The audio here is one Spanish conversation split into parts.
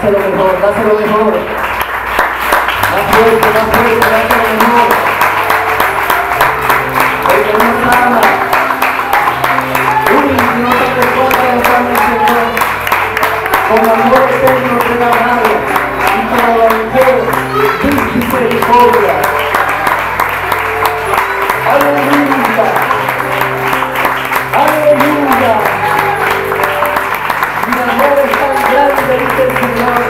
dáselo mejor, dáselo mejor. Más fuerte, dáselo mejor. El que nos ama. Uy, no te recuerda de San Señor. Con amor eterno regalado y para la mujer, dulce misericordia. Aleluya. Aleluya. Mi amor es tan grande, dice el Señor.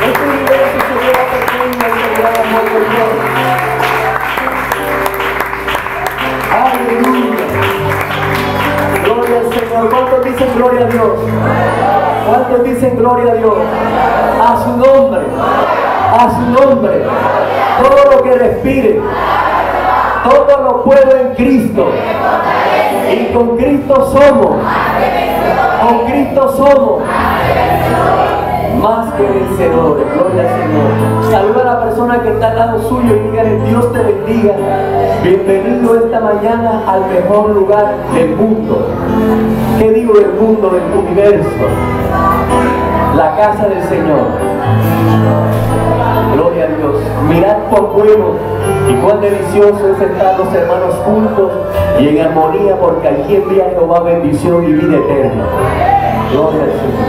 Este universo se lleva pequeño y se lleva amor por Dios. Aleluya. Gloria al Señor. ¿Cuántos dicen gloria a Dios? ¿Cuántos dicen gloria a Dios? A su nombre. A su nombre. Todo lo que respire. Todo lo puedo en Cristo. Y con Cristo somos. Con Cristo somos más que vencedores. Gloria al Señor. Saluda a la persona que está al lado suyo y dígale: Dios te bendiga. Bienvenido esta mañana al mejor lugar del mundo. ¿Qué digo del mundo, del universo? La casa del Señor. Gloria a Dios. Mirad cuán bueno y cuán delicioso es estar los hermanos juntos y en armonía, porque allí envía Jehová bendición y vida eterna. Gloria al Señor.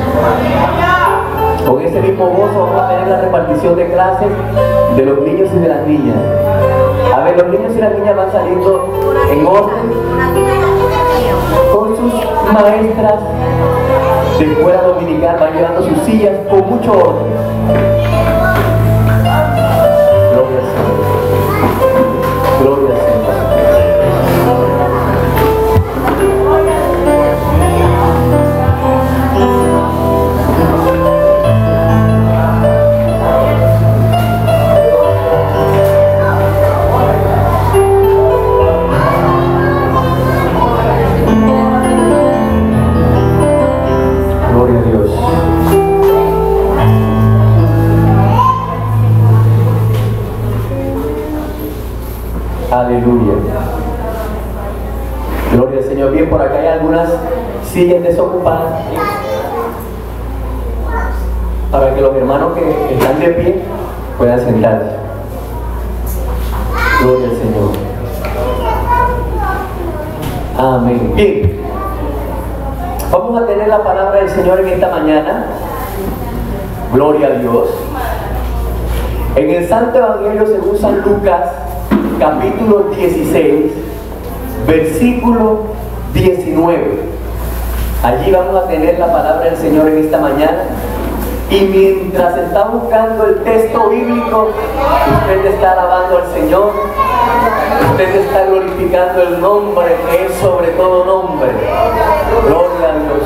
Con ese mismo gozo vamos a tener la repartición de clases de los niños y de las niñas. A ver, los niños y las niñas van saliendo en orden con sus maestras de escuela dominical, van llevando sus sillas con mucho orden. Gloria al Señor. Gloria al Señor. Gloria a Dios. Aleluya. Gloria al Señor. Bien, por acá hay algunas sillas desocupadas para que los hermanos que están de pie puedan sentarse. Gloria al Señor. Amén. Bien, vamos a tener la palabra del Señor en esta mañana. Gloria a Dios. En el Santo Evangelio según San Lucas, capítulo 16, versículo 19. Allí vamos a tener la palabra del Señor en esta mañana. Y mientras está buscando el texto bíblico, usted está alabando al Señor, usted está glorificando el nombre que es sobre todo nombre. Gloria a Dios.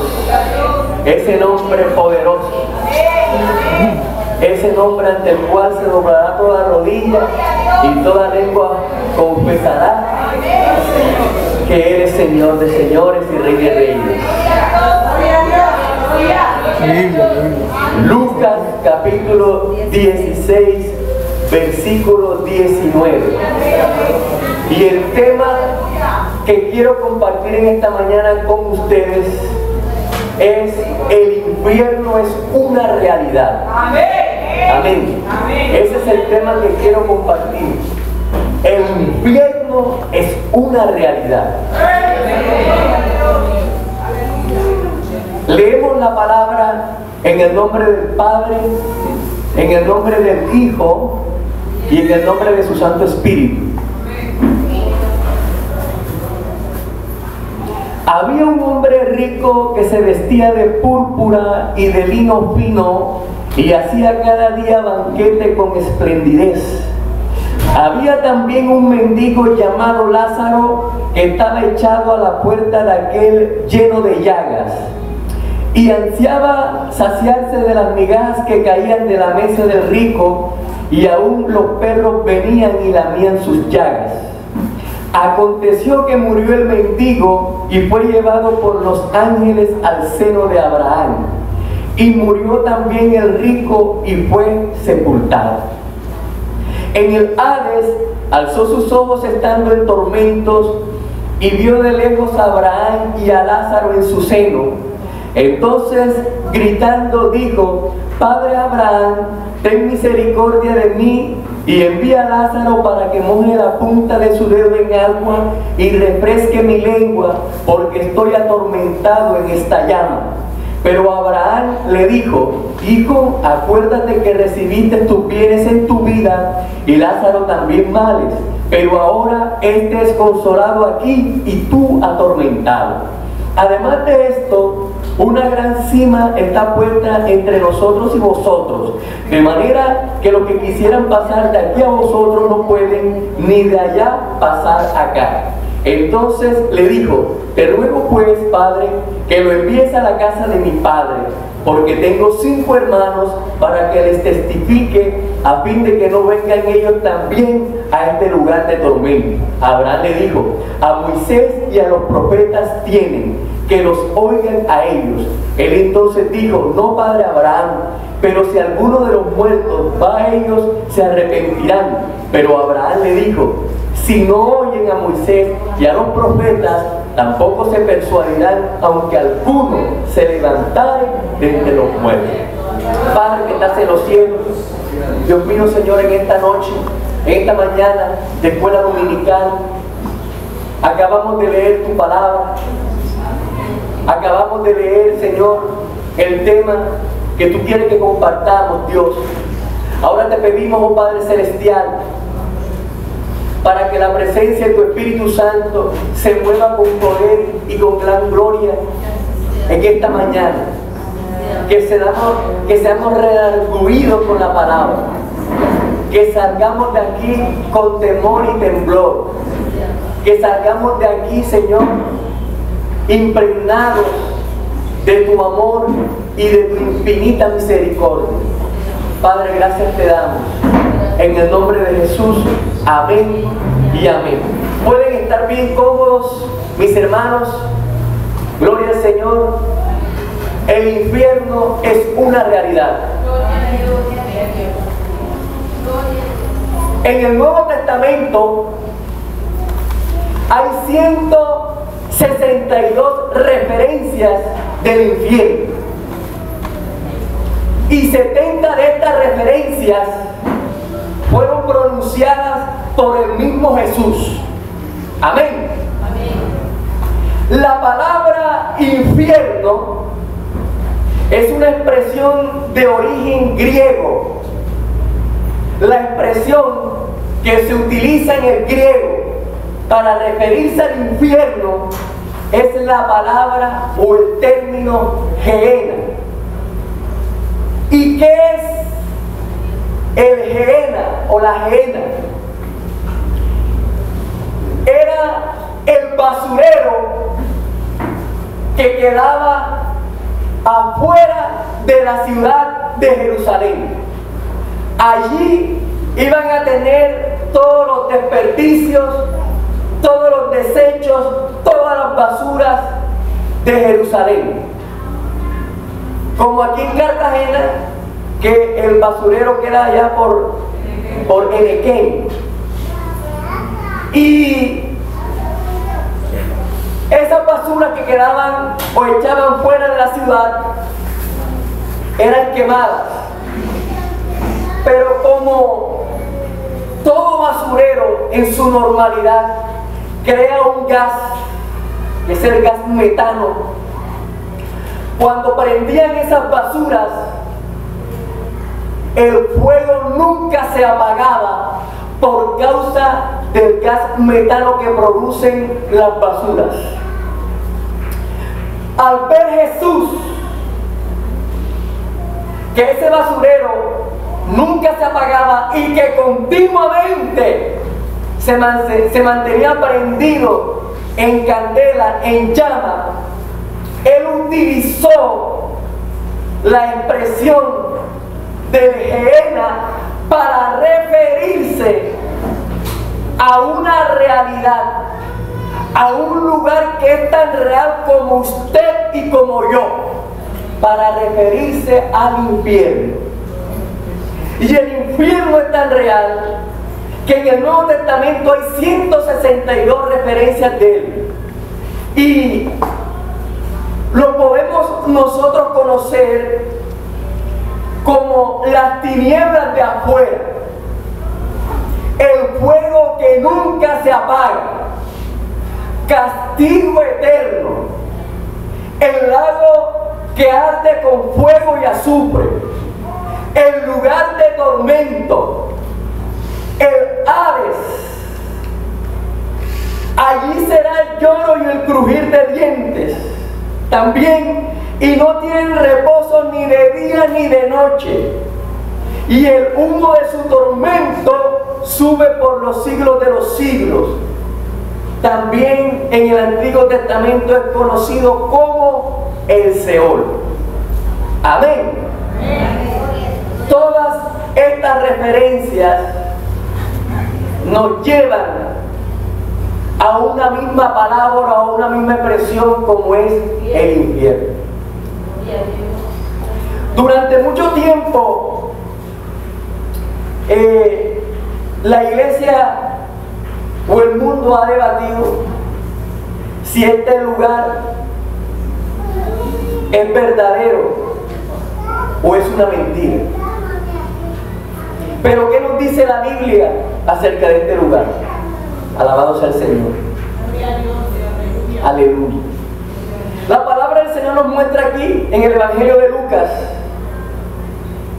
Ese nombre poderoso, ese nombre ante el cual se doblará toda rodilla y toda lengua confesará que eres Señor de señores y Rey de reyes. Lucas capítulo 16, versículo 19. Y el tema que quiero compartir en esta mañana con ustedes es: el infierno es una realidad. Amén. Ese es el tema que quiero compartir. El infierno es una realidad. Leemos la palabra en el nombre del Padre, en el nombre del Hijo y en el nombre de su Santo Espíritu. Había un hombre rico que se vestía de púrpura y de lino fino y hacía cada día banquete con esplendidez. Había también un mendigo llamado Lázaro que estaba echado a la puerta de aquel lleno de llagas y ansiaba saciarse de las migajas que caían de la mesa del rico, y aún los perros venían y lamían sus llagas. Aconteció que murió el mendigo y fue llevado por los ángeles al seno de Abraham. Y murió también el rico y fue sepultado. En el Hades alzó sus ojos estando en tormentos y vio de lejos a Abraham y a Lázaro en su seno. Entonces, gritando, dijo: Padre Abraham, ten misericordia de mí y envía a Lázaro para que moje la punta de su dedo en agua y refresque mi lengua, porque estoy atormentado en esta llama. Pero Abraham le dijo: Hijo, acuérdate que recibiste tus bienes en tu vida y Lázaro también males, pero ahora este es consolado aquí y tú atormentado. Además de esto, una gran cima está puesta entre nosotros y vosotros, de manera que los que quisieran pasar de aquí a vosotros no pueden, ni de allá pasar acá. Entonces le dijo: Te ruego pues, Padre, que lo envíes a la casa de mi padre, porque tengo 5 hermanos, para que les testifique, a fin de que no vengan ellos también a este lugar de tormento. Abraham le dijo: A Moisés y a los profetas tienen, que los oigan a ellos. Él entonces dijo: No, padre Abraham, pero si alguno de los muertos va a ellos, se arrepentirán. Pero Abraham le dijo: Si no oyen a Moisés y a los profetas, tampoco se persuadirán, aunque alguno se levantare de entre los muertos. Padre que estás en los cielos, Dios mío, Señor, en esta noche, en esta mañana de escuela dominical, acabamos de leer tu palabra, acabamos de leer, Señor, el tema que tú quieres que compartamos, Dios. Ahora te pedimos, oh Padre Celestial, para que la presencia de tu Espíritu Santo se mueva con poder y con gran gloria en esta mañana. Que seamos redarguidos con la palabra. Que salgamos de aquí con temor y temblor. Que salgamos de aquí, Señor, impregnados de tu amor y de tu infinita misericordia. Padre, gracias te damos. En el nombre de Jesús, amén y amén. ¿Pueden estar bien cómodos, mis hermanos? Gloria al Señor. El infierno es una realidad. En el Nuevo Testamento hay 162 referencias del infierno. Y 70 de estas referencias fueron pronunciadas por el mismo Jesús. Amén. Amén. La palabra infierno es una expresión de origen griego. La expresión que se utiliza en el griego para referirse al infierno es la palabra o el término Gehenna. ¿Y qué es el Gehenna o la Gehenna? Era el basurero que quedaba afuera de la ciudad de Jerusalén. Allí iban a tener todos los desperdicios, todos los desechos, todas las basuras de Jerusalén. Como aquí en Cartagena, que el basurero queda allá por Enequén. Y esas basuras que quedaban o echaban fuera de la ciudad eran quemadas. Pero como todo basurero en su normalidad crea un gas, que es el gas metano, cuando prendían esas basuras, el fuego nunca se apagaba por causa del gas metano que producen las basuras. Al ver Jesús que ese basurero nunca se apagaba y que continuamente se mantenía prendido en candela, en llama, Él utilizó la expresión del Gehenna para referirse a una realidad, a un lugar que es tan real como usted y como yo, para referirse al infierno. Y el infierno es tan real que en el Nuevo Testamento hay 162 referencias de él. Y lo podemos nosotros conocer como las tinieblas de afuera, el fuego que nunca se apaga, castigo eterno, el lago que arde con fuego y azufre, el lugar de tormento, el Hades. Allí será el lloro y el crujir de dientes también, y no tienen reposo ni de día ni de noche, y el humo de su tormento sube por los siglos de los siglos. También en el Antiguo Testamento es conocido como el Seol. Amén. Todas estas referencias nos llevan a una misma palabra, a una misma expresión, como es el infierno. Durante mucho tiempo la iglesia o el mundo ha debatido si este lugar es verdadero o es una mentira. Pero ¿qué nos dice la Biblia acerca de este lugar? Alabado sea el Señor. Aleluya. La palabra del Señor nos muestra aquí en el Evangelio de Lucas,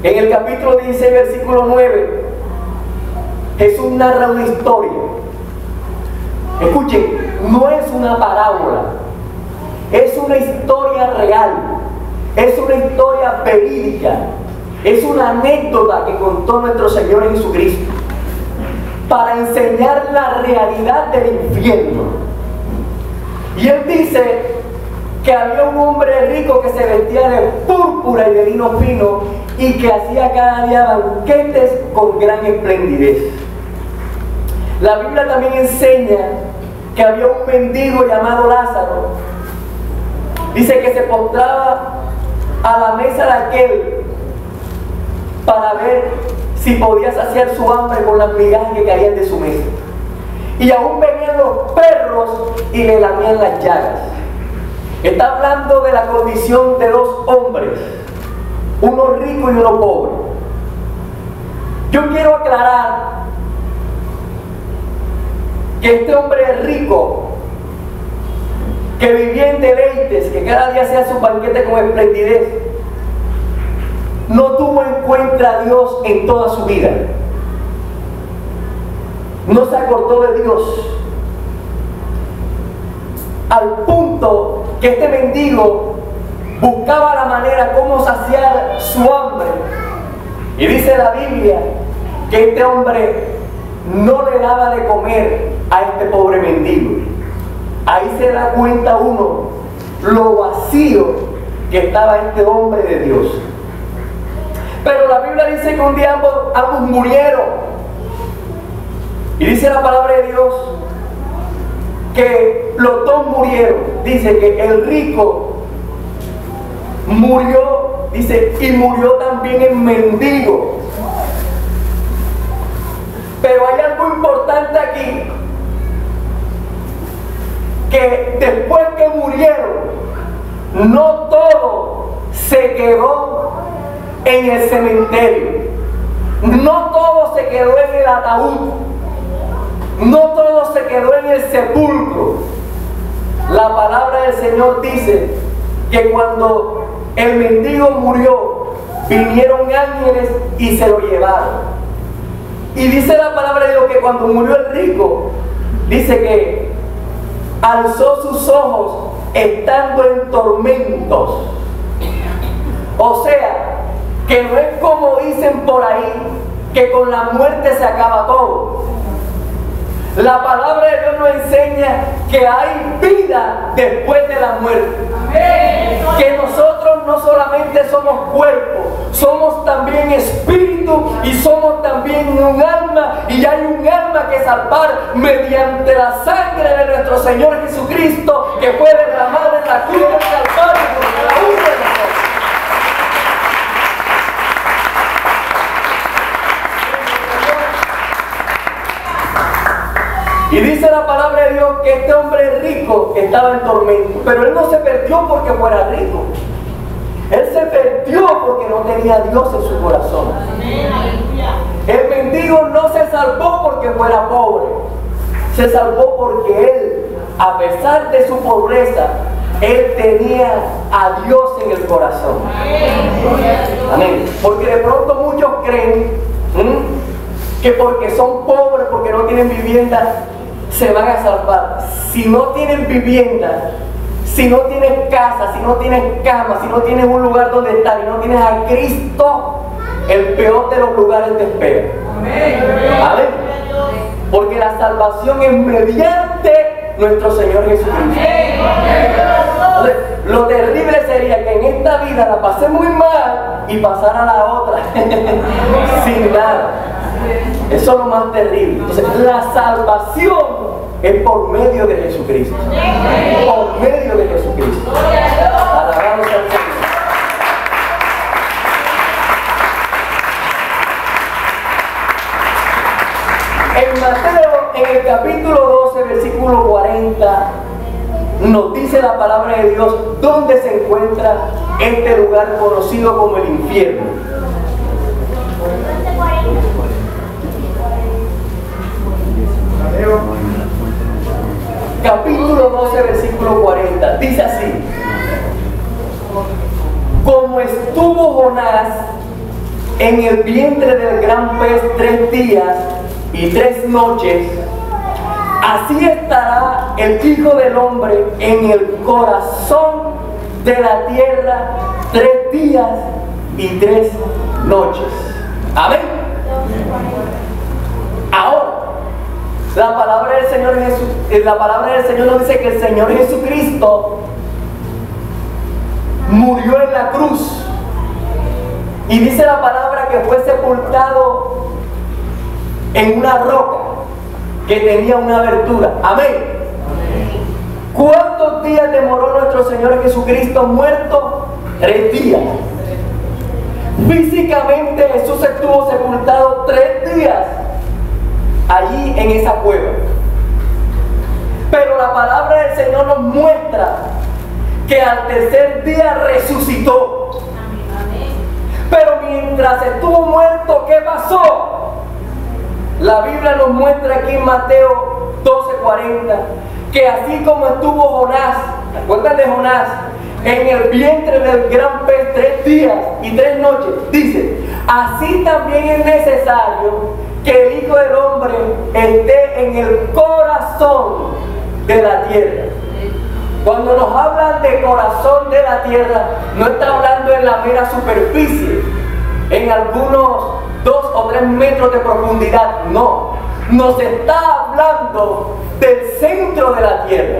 en el capítulo 16, versículo 9, Jesús narra una historia. Escuchen, no es una parábola, es una historia real, es una historia verídica, es una anécdota que contó nuestro Señor Jesucristo para enseñar la realidad del infierno. Y Él dice que había un hombre rico que se vestía de púrpura y de lino fino y que hacía cada día banquetes con gran esplendidez. La Biblia también enseña que había un mendigo llamado Lázaro. Dice que se postraba a la mesa de aquel para ver si podía saciar su hambre con las migajas que caían de su mesa. Y aún venían los perros y le lamían las llagas. Está hablando de la condición de dos hombres, uno rico y uno pobre. Yo quiero aclarar que este hombre rico, que vivía en deleites, que cada día hacía su banquete con esplendidez, no tuvo en cuenta a Dios en toda su vida. No se acordó de Dios, al punto que este mendigo buscaba la manera como saciar su hambre. Y dice la Biblia que este hombre no le daba de comer a este pobre mendigo. Ahí se da cuenta uno lo vacío que estaba este hombre de Dios. Pero la Biblia dice que un día ambos murieron. Y dice la palabra de Dios que los dos murieron. Dice que el rico murió, dice, y murió también el mendigo. Pero hay algo importante aquí, que después que murieron, no todo se quedó en el cementerio, no todo se quedó en el ataúd, no todo se quedó en el sepulcro. La palabra del Señor dice que cuando el mendigo murió, vinieron ángeles y se lo llevaron. Y dice la palabra de Dios que cuando murió el rico, dice que alzó sus ojos estando en tormentos. O sea, que no es como dicen por ahí, que con la muerte se acaba todo. La palabra de Dios nos enseña que hay vida después de la muerte. Que nosotros no solamente somos cuerpo, somos también espíritu y somos también un alma, y hay un alma que salvar mediante la sangre de nuestro Señor Jesucristo, que fue derramada en la cruz del Calvario por cada uno de nosotros. Y dice la palabra de Dios que este hombre rico estaba en tormento, pero él no se perdió porque fuera rico. Él se perdió porque no tenía a Dios en su corazón. El mendigo no se salvó porque fuera pobre. Se salvó porque él, a pesar de su pobreza, él tenía a Dios en el corazón. Amén. Porque de pronto muchos creen que porque son pobres, porque no tienen vivienda, se van a salvar. Si no tienen vivienda, si no tienes casa, si no tienes cama, si no tienes un lugar donde estar y no tienes a Cristo, el peor de los lugares te espera. Amén. Porque la salvación es mediante nuestro Señor Jesucristo. Entonces, lo terrible sería que en esta vida la pasé muy mal y pasara a la otra sin nada. Eso es lo más terrible. Entonces, la salvación es por medio de Jesucristo. Por medio de Jesucristo. Alabado sea el Señor. En Mateo, en el capítulo 12, versículo 40, nos dice la palabra de Dios dónde se encuentra este lugar conocido como el infierno. Capítulo 12, versículo 40, dice así: como estuvo Jonás en el vientre del gran pez 3 días y 3 noches, así estará el Hijo del Hombre en el corazón de la tierra 3 días y 3 noches. Amén. Ahora, la palabra del Señor nos dice que el Señor Jesucristo murió en la cruz. Y dice la palabra que fue sepultado en una roca que tenía una abertura. Amén. ¿Cuántos días demoró nuestro Señor Jesucristo muerto? 3 días. Físicamente Jesús estuvo sepultado 3 días allí en esa cueva. Pero la palabra del Señor nos muestra que al tercer día resucitó. Pero mientras estuvo muerto, ¿qué pasó? La Biblia nos muestra aquí en Mateo 12:40 que así como estuvo Jonás, ¿te acuerdas de Jonás? En el vientre del gran pez 3 días y 3 noches, dice, así también es necesario que el Hijo del Hombre esté en el corazón de la tierra. Cuando nos hablan de corazón de la tierra, no está hablando en la mera superficie, en algunos 2 o 3 metros de profundidad, no. Nos está hablando del centro de la tierra,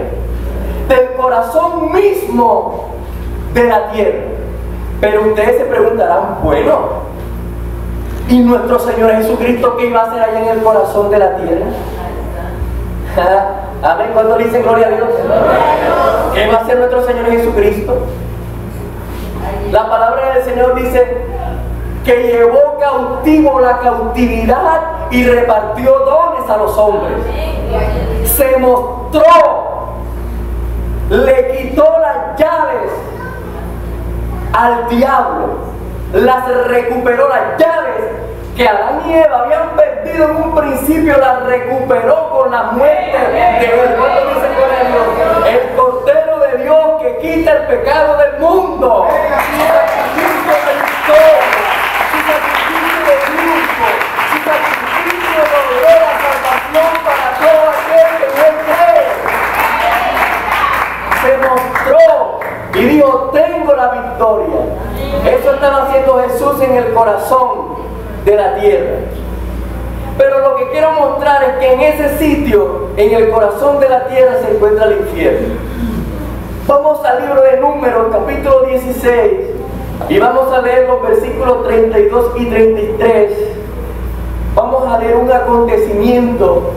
del corazón mismo de la tierra. Pero ustedes se preguntarán, bueno, ¿y nuestro Señor Jesucristo qué iba a hacer allá en el corazón de la tierra? Amén. ¿Cuándo le dicen gloria a Dios? ¿Qué va a hacer nuestro Señor Jesucristo? La palabra del Señor dice que llevó cautivo la cautividad y repartió dones a los hombres. Se mostró, le quitó las llaves al diablo, las recuperó, las llaves que Adán y Eva habían perdido en un principio, las recuperó con la muerte de él. ¿Cuánto dice gloria a Dios? El Cordero de Dios que quita el pecado del mundo. Su sacrificio vencedor, su sacrificio de triunfo, su sacrificio logró la salvación para todo aquel que en él cree. Se mostró y dijo, tengo la victoria. Eso estaba haciendo Jesús en el corazón de la tierra. Pero lo que quiero mostrar es que en ese sitio, en el corazón de la tierra, se encuentra el infierno. Vamos al libro de Números, capítulo 16, y vamos a leer los versículos 32 y 33. Vamos a leer un acontecimiento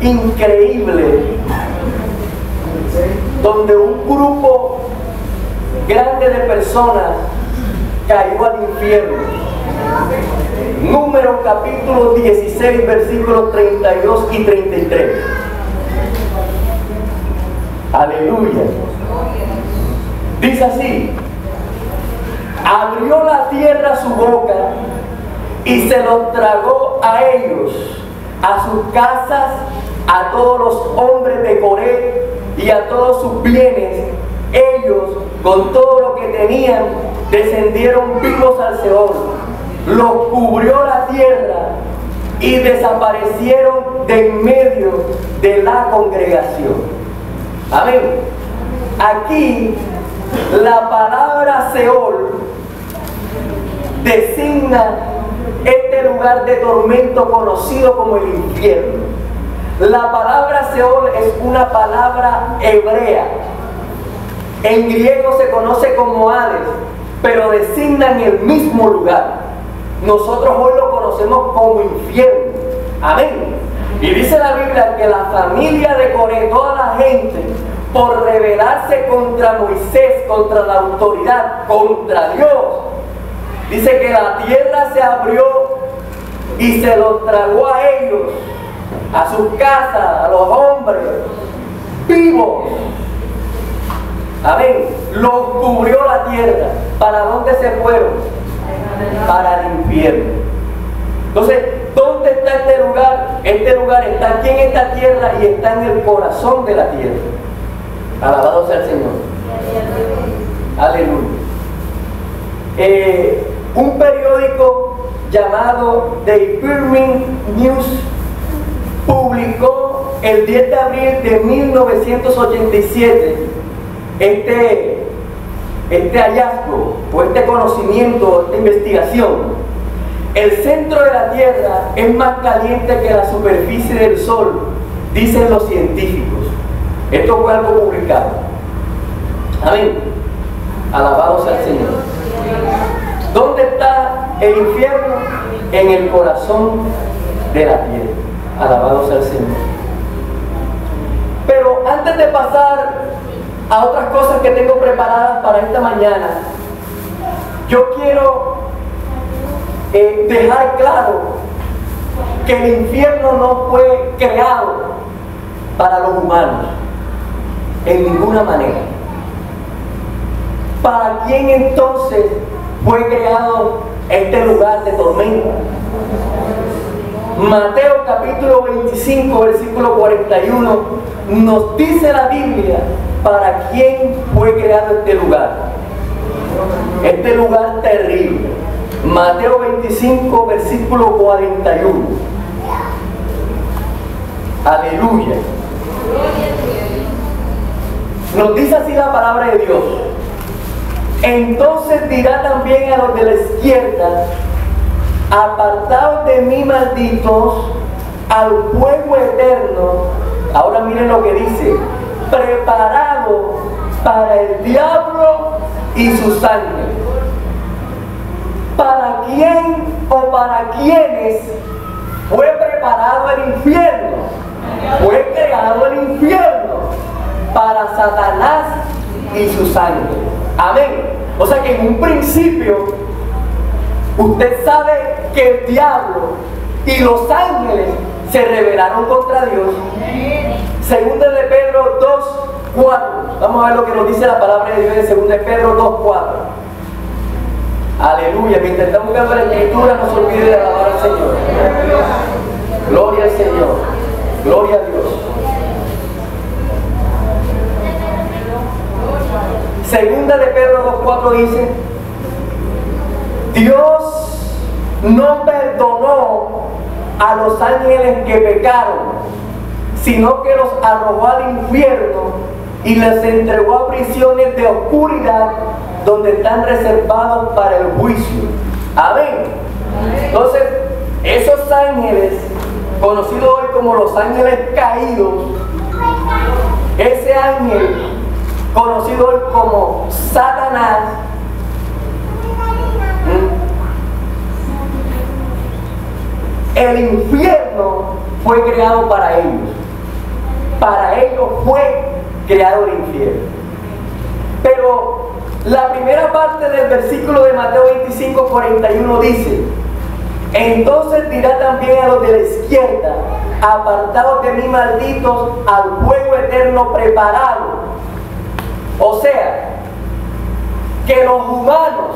increíble, donde un grupo grande de personas cayó al infierno. Números capítulo 16, versículos 32 y 33. Aleluya. Dice así: abrió la tierra su boca y se los tragó a ellos, a sus casas, a todos los hombres de Coré y a todos sus bienes. Ellos, con todo lo que tenían, descendieron vivos al Seol. Los cubrió la tierra y desaparecieron de en medio de la congregación. Amén. Aquí la palabra Seol designa este lugar de tormento conocido como el infierno. La palabra Seol es una palabra hebrea. En griego se conoce como Hades, pero designan el mismo lugar. Nosotros hoy lo conocemos como infierno. Amén. Y dice la Biblia que la familia de Coré, toda la gente, por rebelarse contra Moisés, contra la autoridad, contra Dios, dice que la tierra se abrió y se los tragó a ellos, a sus casas, a los hombres vivos. Amén. Los cubrió la tierra. ¿Para dónde se fueron? Para el infierno. Entonces, ¿dónde está este lugar? Este lugar está aquí en esta tierra y está en el corazón de la tierra. Alabado sea el Señor. Aleluya. Un periódico llamado The Birmingham News publicó el 10 de abril de 1987 este hallazgo o este conocimiento, esta investigación. El centro de la Tierra es más caliente que la superficie del Sol, dicen los científicos. Esto fue algo publicado. Amén. Alabado sea el Señor. ¿Dónde está el infierno? En el corazón de la tierra. Alabado sea el Señor. Pero antes de pasar a otras cosas que tengo preparadas para esta mañana, yo quiero dejar claro que el infierno no fue creado para los humanos en ninguna manera. ¿Para quién entonces fue creado este lugar de tormenta? Mateo capítulo 25 versículo 41 nos dice la Biblia para quién fue creado este lugar terrible. Mateo 25 versículo 41. Aleluya. Nos dice así la palabra de Dios: entonces dirá también a los de la izquierda: apartaos de mí, malditos, al fuego eterno. Ahora miren lo que dice: preparado para el diablo y sus ángeles. ¿Para quién o para quiénes fue preparado el infierno? Fue creado el infierno para Satanás y sus ángeles. Amén. O sea que en un principio usted sabe que el diablo y los ángeles se rebelaron contra Dios. Segunda de Pedro 2:4. Vamos a ver lo que nos dice la palabra de Dios en segunda de Pedro 2:4. Aleluya. Mientras estamos buscando la escritura, no se olvide de alabar al Señor. Gloria al Señor. Gloria a Dios. Segunda de Pedro 2:4 dice: Dios no perdonó a los ángeles que pecaron, sino que los arrojó al infierno y les entregó a prisiones de oscuridad, donde están reservados para el juicio. Amén. Entonces, esos ángeles, conocidos hoy como los ángeles caídos, ese ángel, conocido hoy como Satanás, el infierno fue creado para ellos. Para ellos fue creado el infierno. Pero la primera parte del versículo de Mateo 25:41 dice: Entonces dirá también a los de la izquierda: apartados de mí, malditos, al fuego eterno preparado. O sea, que los humanos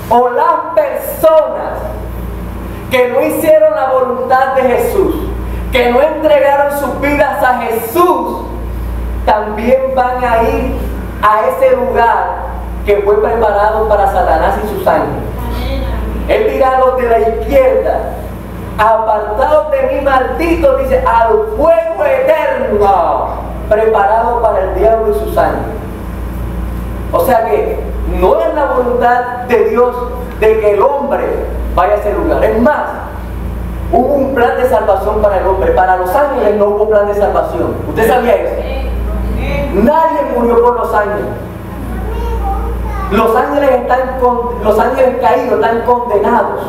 o las personas que no hicieron la voluntad de Jesús, que no entregaron sus vidas a Jesús, también van a ir a ese lugar que fue preparado para Satanás y sus ángeles. Él dirá a los de la izquierda: apartados de mí, malditos, dice, al fuego eterno preparado para el diablo y sus ángeles. O sea que no es la voluntad de Dios de que el hombre vaya a ese lugar. Es más, hubo un plan de salvación para el hombre. Para los ángeles no hubo plan de salvación. ¿Usted sabía eso? Nadie murió por los ángeles. Los ángeles caídos están condenados.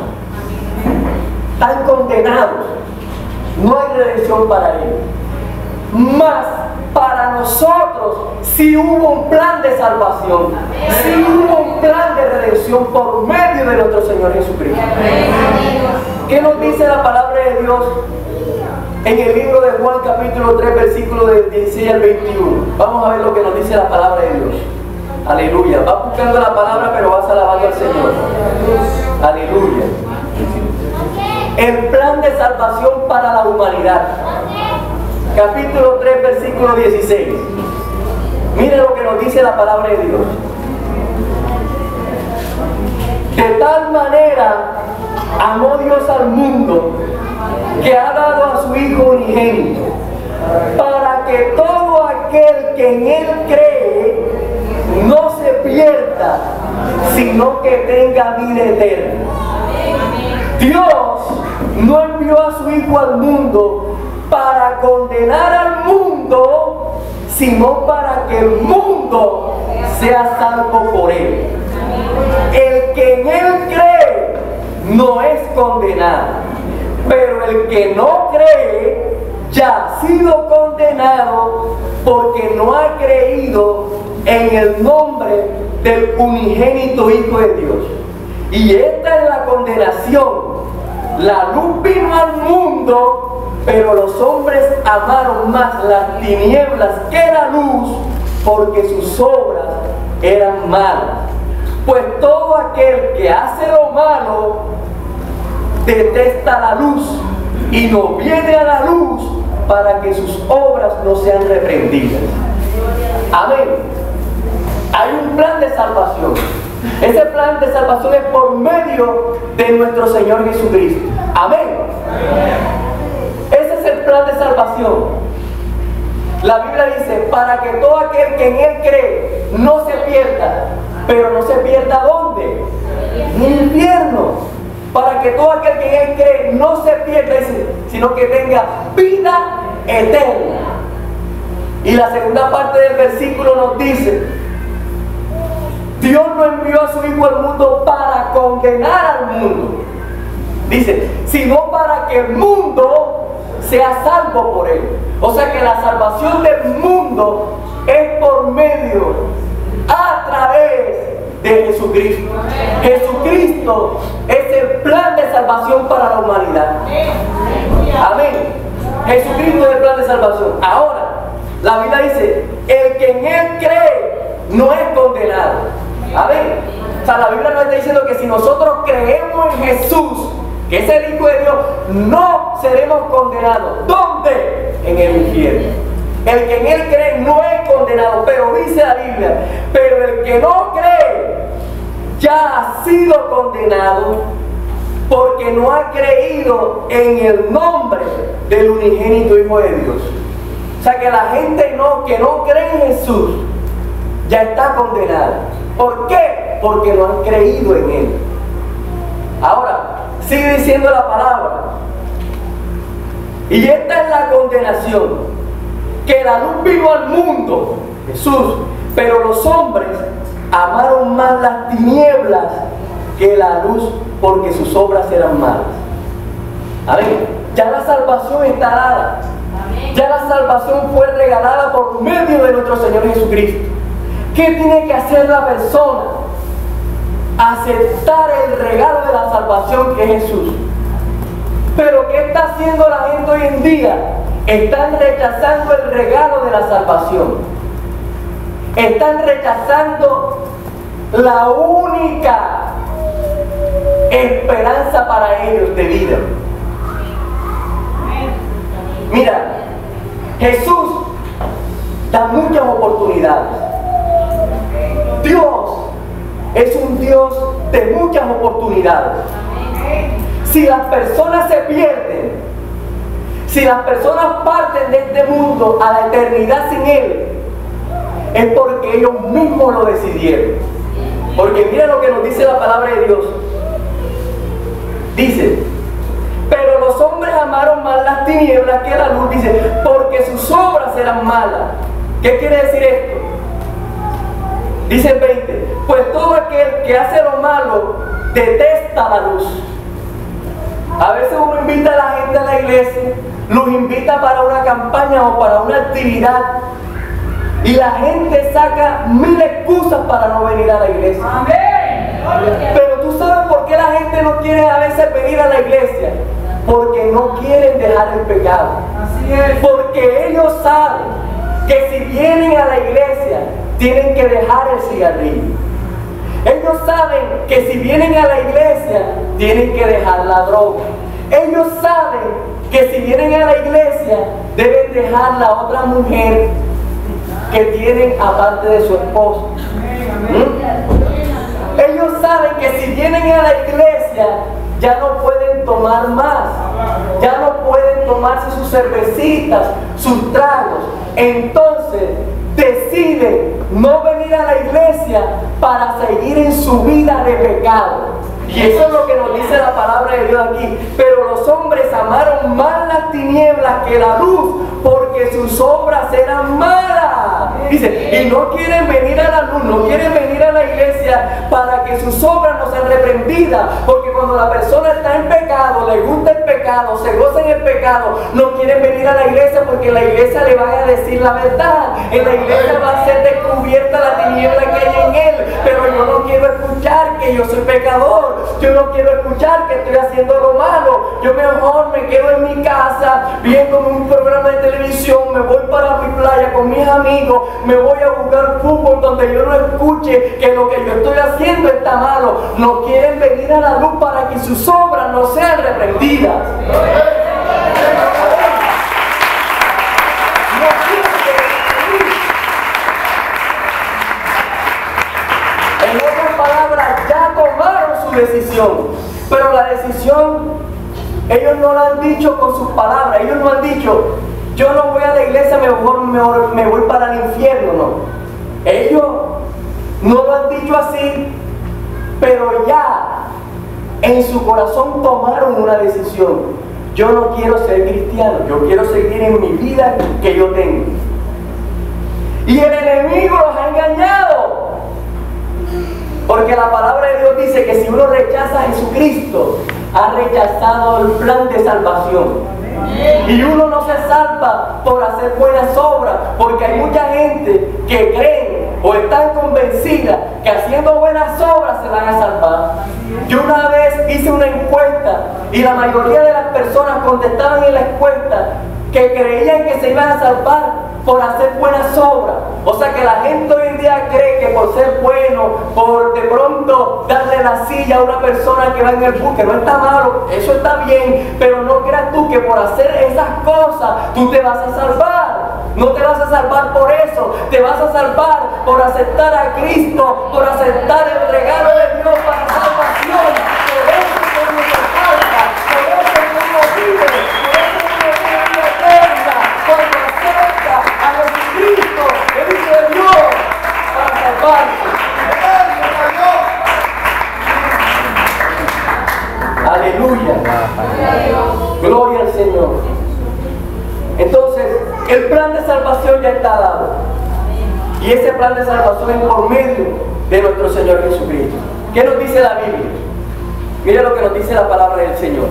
Están condenados. No hay redención para ellos. Más para nosotros sí hubo un plan de salvación. Sí hubo un plan de redención por medio de nuestro Señor Jesucristo. ¿Qué nos dice la palabra de Dios en el libro de Juan capítulo 3 versículo del 16 al 21? Vamos a ver lo que nos dice la palabra de Dios. Aleluya. Vas buscando la palabra, pero vas alabando al Señor. Aleluya. El plan de salvación para la humanidad. Capítulo 3, versículo 16. Mire lo que nos dice la palabra de Dios. De tal manera amó Dios al mundo, que ha dado a su Hijo unigénito, para que todo aquel que en Él cree no se pierda, sino que tenga vida eterna. Dios no envió a su Hijo al mundo para condenar al mundo, sino para que el mundo sea salvo por Él. El que en Él cree no es condenado, pero el que no cree ya ha sido condenado porque no ha creído en el nombre del unigénito Hijo de Dios. Y esta es la condenación. La luz vino al mundo, pero los hombres amaron más las tinieblas que la luz, porque sus obras eran malas. Pues todo aquel que hace lo malo detesta la luz y no viene a la luz para que sus obras no sean reprendidas. Amén. Hay un plan de salvación. Ese plan de salvación es por medio de nuestro Señor Jesucristo. Amén. Ese es el plan de salvación. La Biblia dice: para que todo aquel que en Él cree no se pierda. Pero no se pierda ¿dónde? En el infierno. Para que todo aquel que en Él cree no se pierda, sino que tenga vida eterna. Y la segunda parte del versículo nos dice: Dios no envió a su Hijo al mundo para condenar al mundo, dice, sino para que el mundo sea salvo por Él. O sea que la salvación del mundo es por medio, a través de Jesucristo. Jesucristo es el plan de salvación para la humanidad. Amén. Jesucristo es el plan de salvación. Ahora, la Biblia dice: el que en Él cree no es condenado. Amén. O sea, la Biblia nos está diciendo que si nosotros creemos en Jesús, que es el Hijo de Dios, no seremos condenados. ¿Dónde? En el infierno. El que en Él cree no es condenado, pero dice la Biblia: pero el que no cree ya ha sido condenado porque no ha creído en el nombre del unigénito Hijo de Dios. O sea que la gente que no cree en Jesús ya está condenada. ¿Por qué? Porque no han creído en Él. Ahora, sigue diciendo la palabra. Y esta es la condenación: que la luz vino al mundo, Jesús, pero los hombres amaron más las tinieblas que la luz, porque sus obras eran malas. Amén. Ya la salvación está dada. Ya la salvación fue regalada por medio de nuestro Señor Jesucristo. ¿Qué tiene que hacer la persona? Aceptar el regalo de la salvación que es Jesús. Pero ¿qué está haciendo la gente hoy en día? Están rechazando el regalo de la salvación. Están rechazando la única esperanza para ellos de vida. Mira, Jesús da muchas oportunidades. Dios es un Dios de muchas oportunidades. Si las personas se pierden, si las personas parten de este mundo a la eternidad sin Él, es porque ellos mismos lo decidieron. Porque mira lo que nos dice la palabra de Dios. Dice: pero los hombres amaron más las tinieblas que la luz, dice, porque sus obras eran malas. ¿Qué quiere decir esto? Dice el 20: pues todo aquel que hace lo malo detesta la luz. A veces uno invita a la gente a la iglesia, los invita para una campaña o para una actividad, y la gente saca 1000 excusas para no venir a la iglesia. Amén. Pero tú sabes por qué la gente no quiere a veces venir a la iglesia. Porque no quieren dejar el pecado. Así es. Porque ellos saben que si vienen a la iglesia tienen que dejar el cigarrillo. Ellos saben que si vienen a la iglesia tienen que dejar la droga. Ellos saben que si vienen a la iglesia deben dejar la otra mujer que tienen aparte de su esposo. Ellos saben que si vienen a la iglesia ya no pueden tomar más, ya no pueden tomarse sus cervecitas, sus tragos. Entonces deciden no venir a la iglesia para seguir en su vida de pecado. Y eso es lo que nos dice la palabra de Dios aquí. Pero los hombres amaron más las tinieblas que la luz, porque sus obras eran malas. Dice, y no quieren venir a la luz, no quieren venir a la iglesia para que sus obras no sean reprendidas. Porque cuando la persona está en pecado, le gusta el pecado, se goza en el pecado, no quieren venir a la iglesia porque la iglesia le va a decir la verdad. En la iglesia va a ser descubierta la tiniebla que hay en él. Pero yo no quiero escuchar que yo soy pecador. Yo no quiero escuchar que estoy haciendo lo malo. Yo mejor me quedo en mi casa viendo un programa de televisión, me voy para mi playa con mis amigos, me voy a jugar fútbol donde yo no escuche que lo que yo estoy haciendo está malo. No quieren venir a la luz para que sus obras no sean reprendidas. En otras palabras, ya tomaron su decisión, pero la decisión ellos no la han dicho con sus palabras. Ellos no han dicho, yo no voy a la iglesia, mejor me voy para el infierno. No, ellos no lo han dicho así, pero ya en su corazón tomaron una decisión. Yo no quiero ser cristiano, yo quiero seguir en mi vida que yo tengo. Y el enemigo los ha engañado. Porque la palabra de Dios dice que si uno rechaza a Jesucristo, ha rechazado el plan de salvación. Y uno no se salva por hacer buenas obras, porque hay mucha gente que cree o están convencidas que haciendo buenas obras se van a salvar. Yo una vez hice una encuesta y la mayoría de las personas contestaban en la encuesta que creían que se iban a salvar por hacer buenas obras. O sea que la gente hoy en día cree que por ser bueno, por de pronto darle la silla a una persona que va en el bus, que no está malo, eso está bien, pero no creas tú que por hacer esas cosas tú te vas a salvar. No te vas a salvar por eso, te vas a salvar por aceptar a Cristo, por aceptar el regalo de Dios para salvación. Por eso uno se salva, por eso uno vive, por eso uno tiene vida eterna, porque acepta a Jesucristo, el Hijo de Dios, para salvarse. Aleluya. Gloria al Señor. Entonces, el plan de salvación ya está dado. Y ese plan de salvación es por medio de nuestro Señor Jesucristo. ¿Qué nos dice la Biblia? Mira lo que nos dice la palabra del Señor.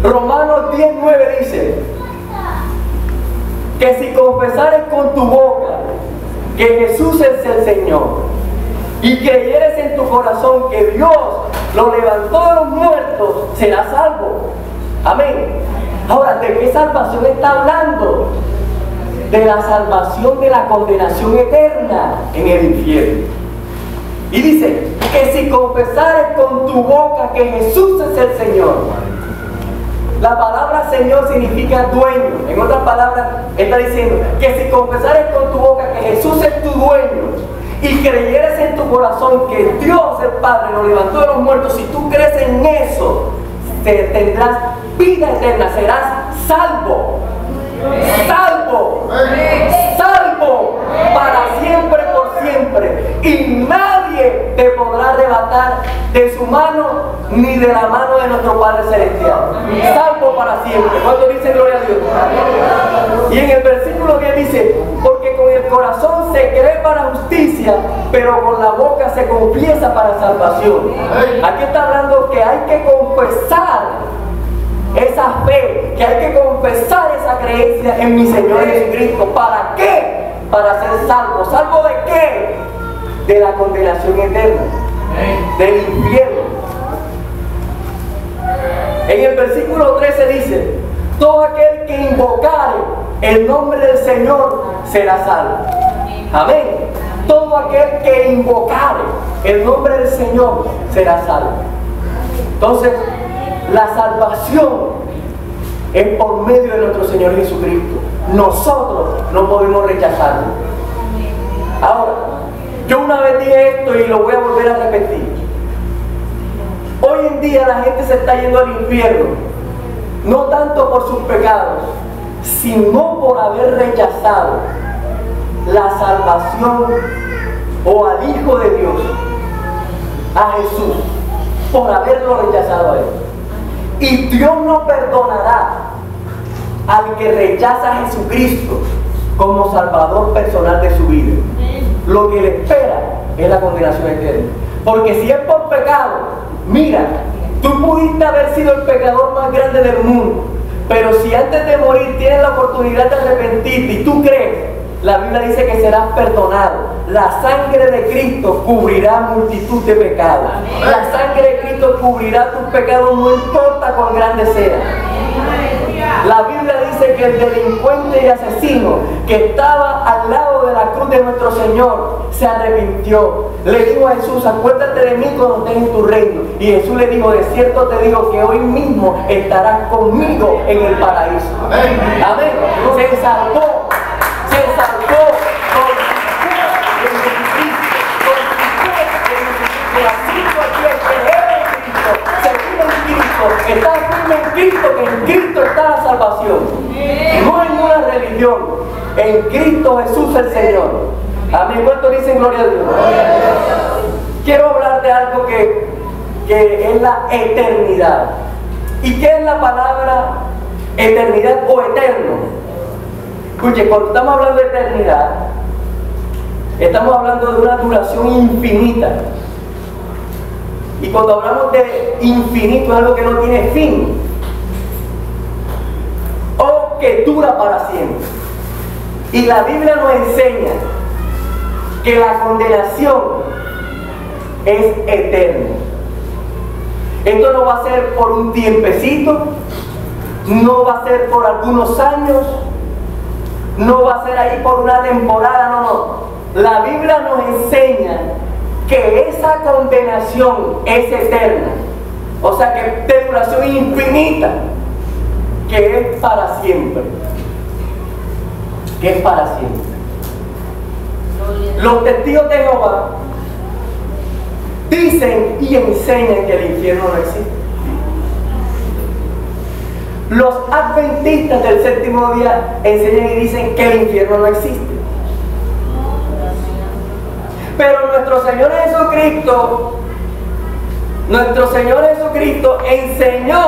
Romanos 10:9 dice que si confesares con tu boca que Jesús es el Señor y creyeres en tu corazón que Dios lo levantó de los muertos, será salvo. Amén. Ahora, ¿de qué salvación está hablando? De la salvación de la condenación eterna en el infierno. Y dice que si confesares con tu boca que Jesús es el Señor. La palabra Señor significa dueño. En otras palabras, está diciendo que si confesares con tu boca que Jesús es tu dueño y creyeres en tu corazón que Dios el Padre lo levantó de los muertos, si tú crees en eso, tendrás vida eterna, serás salvo. Salvo, salvo para siempre, por siempre, y nadie te podrá arrebatar de su mano ni de la mano de nuestro Padre Celestial. Salvo para siempre. ¿Cuánto dice gloria a Dios? Y en el versículo 10 dice: porque con el corazón se cree para justicia, pero con la boca se confiesa para salvación. Aquí está hablando que hay que confesar esa fe, que hay que confesar esa creencia en mi Señor Jesucristo. ¿Para qué? Para ser salvo. ¿Salvo de qué? De la condenación eterna, del infierno. En el versículo 13 dice: todo aquel que invocare el nombre del Señor será salvo. Amén. Todo aquel que invocare el nombre del Señor será salvo. Entonces, la salvación es por medio de nuestro Señor Jesucristo. Nosotros no podemos rechazarlo. Ahora, yo una vez dije esto y lo voy a volver a repetir. Hoy en día la gente se está yendo al infierno, no tanto por sus pecados, sino por haber rechazado la salvación o al Hijo de Dios, a Jesús, por haberlo rechazado a Él. Y Dios no perdonará al que rechaza a Jesucristo como Salvador personal de su vida. Lo que le espera es la condenación eterna. Porque si es por pecado, mira, tú pudiste haber sido el pecador más grande del mundo, pero si antes de morir tienes la oportunidad de arrepentirte y tú crees, la Biblia dice que serás perdonado. La sangre de Cristo cubrirá multitud de pecados. La sangre de Cristo cubrirá tus pecados, no importa cuán grande sea. La Biblia dice que el delincuente y asesino que estaba al lado de la cruz de nuestro Señor se arrepintió. Le dijo a Jesús: acuérdate de mí cuando estés en tu reino. Y Jesús le dijo: de cierto te digo que hoy mismo estarás conmigo en el paraíso. Amén. Amén. Se salvó. Se salvó con está firme en Cristo, que en Cristo está la salvación. No en una religión, en Cristo Jesús el Señor. Amén. ¿Cuánto dicen gloria a Dios? Quiero hablar de algo que es la eternidad. ¿Y qué es la palabra eternidad o eterno? Escuche, cuando estamos hablando de eternidad, estamos hablando de una duración infinita. Y cuando hablamos de infinito, es algo que no tiene fin, o que dura para siempre. Y la Biblia nos enseña que la condenación es eterna. Esto no va a ser por un tiempecito, no va a ser por algunos años, no va a ser ahí por una temporada, no. La Biblia nos enseña que esa condenación es eterna, o sea que de duración infinita, que es para siempre, que es para siempre. Los testigos de Jehová dicen y enseñan que el infierno no existe. Los adventistas del séptimo día enseñan y dicen que el infierno no existe. Pero nuestro Señor Jesucristo enseñó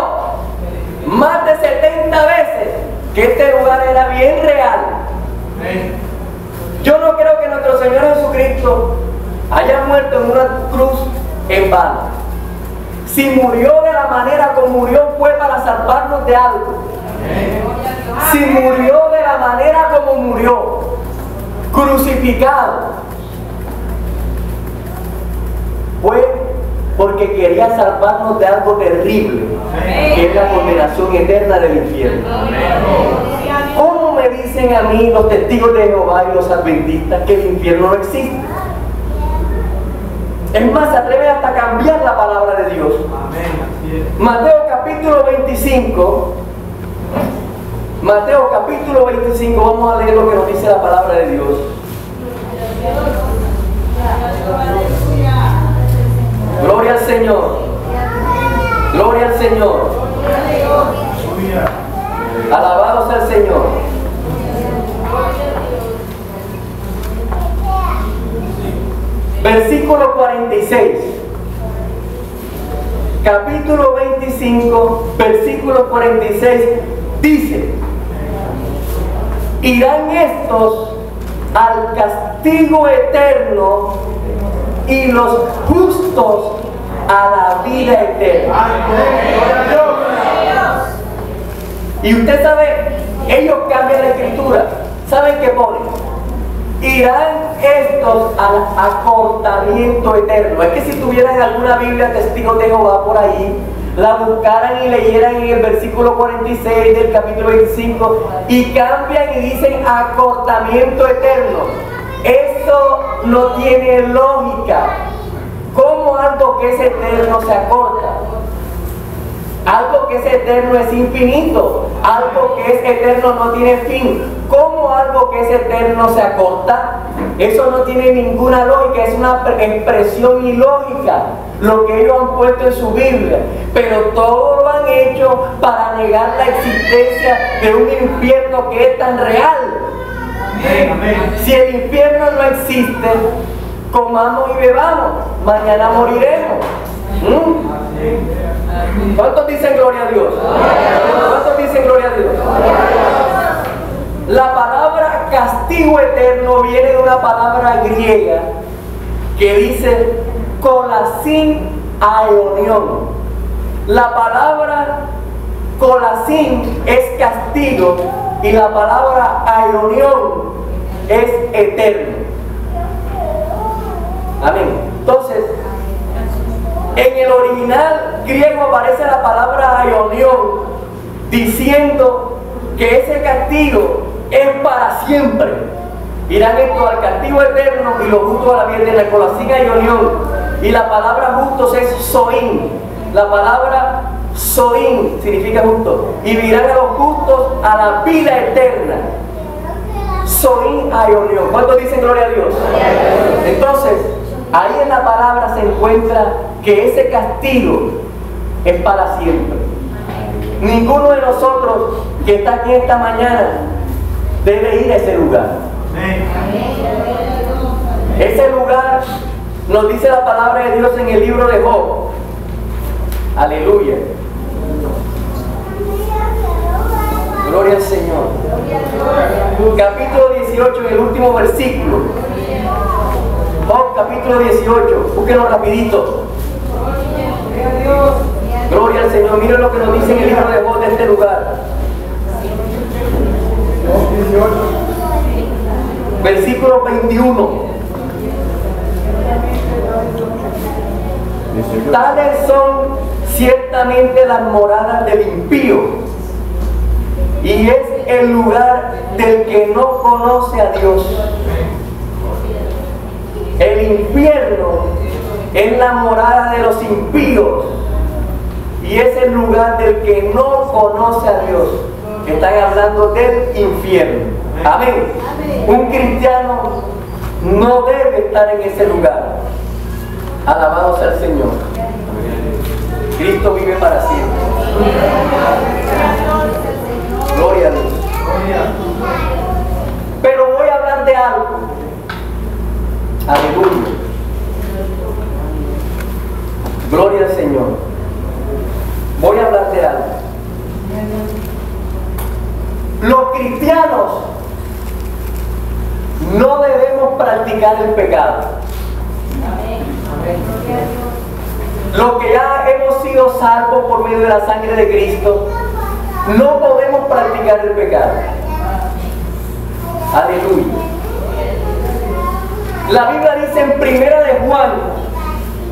más de 70 veces que este lugar era bien real. Yo no creo que nuestro Señor Jesucristo haya muerto en una cruz en vano. Si murió de la manera como murió, fue para salvarnos de algo. Si murió de la manera como murió, crucificado, fue porque porque quería salvarnos de algo terrible, que es la condenación eterna del infierno. ¿Cómo me dicen a mí los testigos de Jehová y los adventistas que el infierno no existe? Es más, se atreven hasta a cambiar la palabra de Dios. Mateo capítulo 25. Mateo capítulo 25, vamos a leer lo que nos dice la palabra de Dios. Gloria al Señor. Gloria al Señor. Alabado sea el Señor. Versículo 46. Capítulo 25, versículo 46 dice: irán estos al castigo eterno y los justos a la vida eterna. Y usted sabe, ellos cambian la escritura. ¿Saben qué ponen? Irán estos al acortamiento eterno. Es que si tuvieran alguna Biblia Testigos de Jehová por ahí, la buscaran y leyeran en el versículo 46 del capítulo 25 y cambian y dicen acortamiento eterno. Eso no tiene lógica. ¿Cómo algo que es eterno se acorta? Algo que es eterno es infinito. Algo que es eterno no tiene fin. ¿Cómo algo que es eterno se acorta? Eso no tiene ninguna lógica. Es una expresión ilógica lo que ellos han puesto en su Biblia. Pero todo lo han hecho para negar la existencia de un infierno que es tan real. Si el infierno no existe, comamos y bebamos, mañana moriremos. ¿Cuántos dicen gloria a Dios? ¿Cuántos dicen gloria a Dios? La palabra castigo eterno viene de una palabra griega que dice kolasin aionion. La palabra kolasin es castigo y la palabra aionion es eterno. Amén. Entonces, en el original griego aparece la palabra aionion diciendo que ese castigo es para siempre. Irán esto al castigo eterno y los justos a la vida eterna. Kolasin aionion. Y la palabra justos es soin. La palabra soin significa justo. Y irán a los justos a la vida eterna. Soin aionion. ¿Cuántos dicen gloria a Dios? Entonces, ahí en la palabra se encuentra que ese castigo es para siempre. Ninguno de nosotros que está aquí esta mañana debe ir a ese lugar. Ese lugar nos dice la palabra de Dios en el libro de Job. Aleluya. Gloria al Señor. Capítulo 18, en el último versículo. Job capítulo 18, búsquenlo rapidito. Gloria al Señor. Miren lo que nos dice en el libro de Job de este lugar. Versículo 21. Tales son ciertamente las moradas del impío, y es el lugar del que no conoce a Dios. El infierno es la morada de los impíos y es el lugar del que no conoce a Dios. Están hablando del infierno. Amén. Un cristiano no debe estar en ese lugar. Alabado sea el Señor. Cristo vive para siempre. Gloria a Dios. Pero voy a hablar de algo. Aleluya. Gloria al Señor. Voy a hablar de algo. Los cristianos no debemos practicar el pecado. Los que ya hemos sido salvos por medio de la sangre de Cristo, no podemos practicar el pecado. Aleluya. La Biblia dice en 1 de Juan,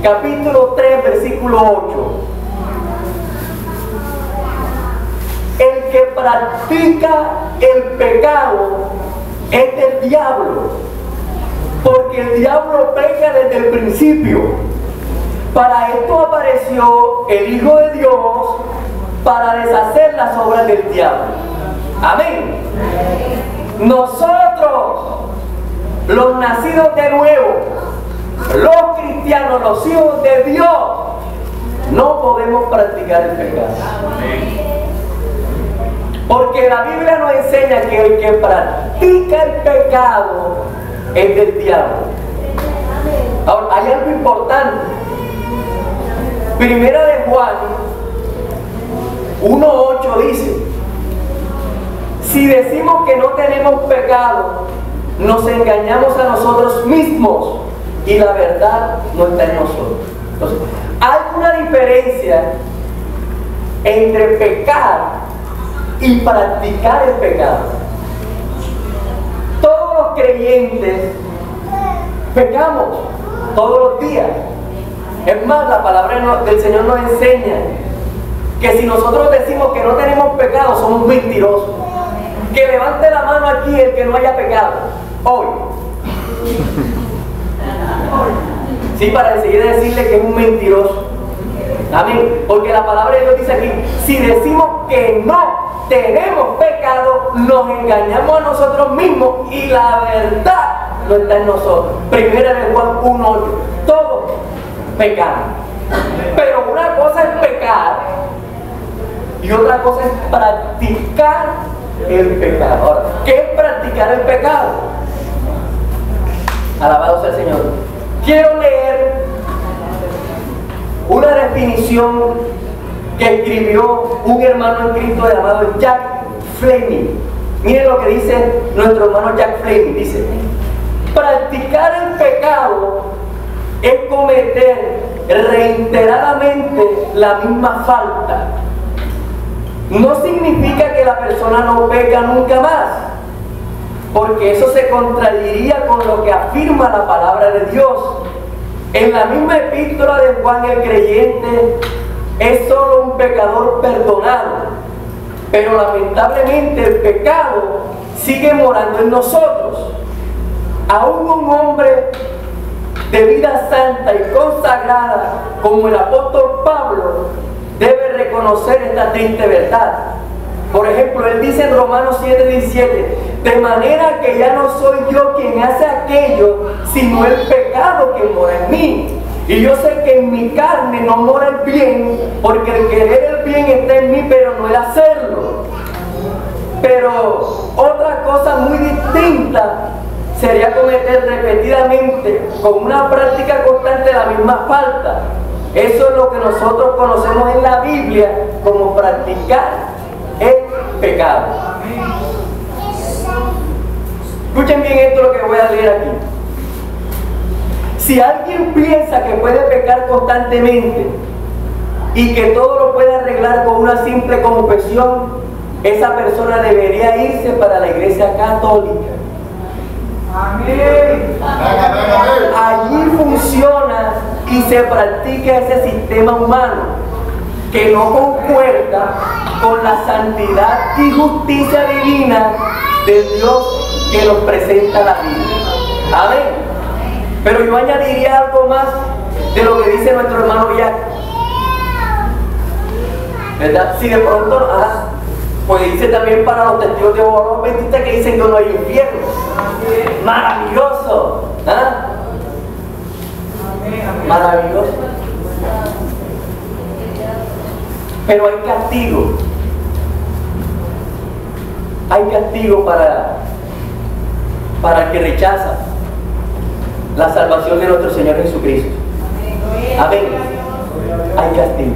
capítulo 3, versículo 8. El que practica el pecado es del diablo, porque el diablo peca desde el principio. Para esto apareció el Hijo de Dios, para deshacer las obras del diablo. Amén. Nosotros, los nacidos de nuevo, los cristianos, los hijos de Dios, no podemos practicar el pecado. Porque la Biblia nos enseña que el que practica el pecado es del diablo. Ahora, hay algo importante. Primera de Juan 1:8 dice: si decimos que no tenemos pecado, nos engañamos a nosotros mismos y la verdad no está en nosotros. Entonces, hay una diferencia entre pecar y practicar el pecado. Todos los creyentes pecamos todos los días. Es más, la palabra del Señor nos enseña que si nosotros decimos que no tenemos pecado, somos mentirosos. Que levante la mano aquí el que no haya pecado hoy. Sí, para enseguida decirle que es un mentiroso. Amén. Porque la palabra de Dios dice aquí: si decimos que no tenemos pecado, nos engañamos a nosotros mismos y la verdad no está en nosotros. Primera de Juan 1:8. Todos pecamos. Pero una cosa es pecar y otra cosa es practicar el pecado. Ahora, ¿qué es practicar el pecado? Alabado sea el Señor. Quiero leer una definición que escribió un hermano en Cristo llamado Jack Fleming. Miren lo que dice nuestro hermano Jack Fleming. Dice: practicar el pecado es cometer reiteradamente la misma falta. No significa que la persona no peca nunca más, porque eso se contradiría con lo que afirma la palabra de Dios. En la misma epístola de Juan, el creyente es solo un pecador perdonado, pero lamentablemente el pecado sigue morando en nosotros. Aún un hombre de vida santa y consagrada como el apóstol Pablo debe reconocer esta triste verdad. Por ejemplo, él dice en Romanos 7:17: de manera que ya no soy yo quien hace aquello, sino el pecado que mora en mí. Y yo sé que en mi carne no mora el bien, porque el querer el bien está en mí, pero no el hacerlo. Pero otra cosa muy distinta sería cometer repetidamente, con una práctica constante, la misma falta. Eso es lo que nosotros conocemos en la Biblia como practicar el pecado. Escuchen bien esto, lo que voy a leer aquí. Si alguien piensa que puede pecar constantemente y que todo lo puede arreglar con una simple confesión, esa persona debería irse para la iglesia católica. Amén. Allí funciona y se practica ese sistema humano que no concuerda con la santidad y justicia divina de Dios que nos presenta la Biblia. Amén. Pero yo añadiría algo más de lo que dice nuestro hermano Jack, ¿verdad? Si de pronto, pues dice también para los testigos de Jehová, los adventistas, que dicen que no hay infierno. Maravilloso, maravilloso. Pero hay castigo. Hay castigo para el que rechaza la salvación de nuestro Señor Jesucristo. Amén. Hay castigo.